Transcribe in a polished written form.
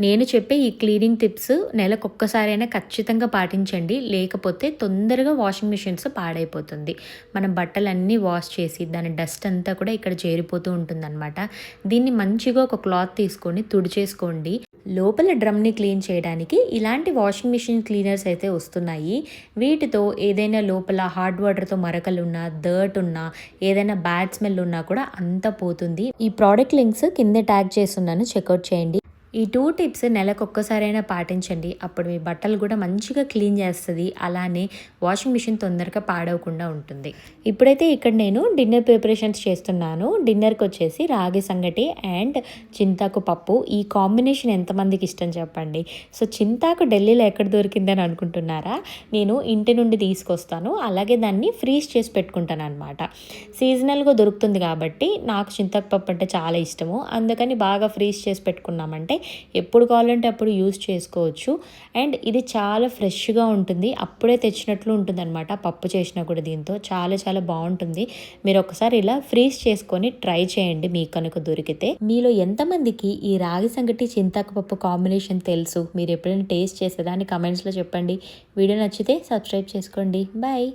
నేను చెప్పే ఈ క్లీనింగ్ టిప్స్ నెలకొక్కసారైనా ఖచ్చితంగా పాటించండి. లేకపోతే తొందరగా వాషింగ్ మిషన్స్ పాడైపోతుంది. మనం బట్టలన్నీ వాష్ చేసి దాని డస్ట్ అంతా కూడా ఇక్కడ చేరిపోతూ ఉంటుందన్నమాట. దీన్ని మంచిగా ఒక క్లాత్ తీసుకొని తుడిచేసుకోండి. లోపల డ్రమ్ని క్లీన్ చేయడానికి ఇలాంటి వాషింగ్ మిషన్ క్లీనర్స్ అయితే వస్తున్నాయి. వీటితో ఏదైనా లోపల హార్డ్ వాటర్తో మరకలున్నా, డర్ట్ ఉన్నా, ఏదైనా బ్యాడ్ స్మెల్ ఉన్నా కూడా అంతా పోతుంది. ఈ ప్రోడక్ట్ లింక్స్ కింద ట్యాగ్ చేస్తున్నాను, చెక్అవుట్ చేయండి. ఈ 2 టిప్స్ నెలకొక్కసారైనా పాటించండి. అప్పుడు మీ బట్టలు కూడా మంచిగా క్లీన్ చేస్తుంది. అలానే వాషింగ్ మిషన్ తొందరగా పాడవకుండా ఉంటుంది. ఇప్పుడైతే ఇక్కడ నేను డిన్నర్ ప్రిపరేషన్స్ చేస్తున్నాను. డిన్నర్కి వచ్చేసి రాగి సంగటి అండ్ చింతాకు పప్పు. ఈ కాంబినేషన్ ఎంతమందికి ఇష్టం చెప్పండి. సో చింతాకు ఢిల్లీలో ఎక్కడ దొరికిందని అనుకుంటున్నారా? నేను ఇంటి నుండి తీసుకొస్తాను. అలాగే దాన్ని ఫ్రీజ్ చేసి పెట్టుకుంటాను అనమాట. సీజనల్గా దొరుకుతుంది కాబట్టి నాకు చింతాకు పప్పు అంటే చాలా ఇష్టము. అందుకని బాగా ఫ్రీజ్ చేసి పెట్టుకున్నామంటే ఎప్పుడు కావాలంటే అప్పుడు యూస్ చేసుకోవచ్చు. అండ్ ఇది చాలా ఫ్రెష్గా ఉంటుంది. అప్పుడే తెచ్చినట్లు ఉంటుంది అనమాట. పప్పు చేసినా కూడా దీంతో చాలా చాలా బాగుంటుంది. మీరు ఒకసారి ఇలా ఫ్రీజ్ చేసుకొని ట్రై చేయండి మీకు కనుక దొరికితే. మీలో ఎంతమందికి ఈ రాగి సంగటి చింతాకు పప్పు కాంబినేషన్ తెలుసు? మీరు ఎప్పుడైనా టేస్ట్ చేసేదాన్ని కమెంట్స్లో చెప్పండి. వీడియో నచ్చితే సబ్స్క్రైబ్ చేసుకోండి. బాయ్.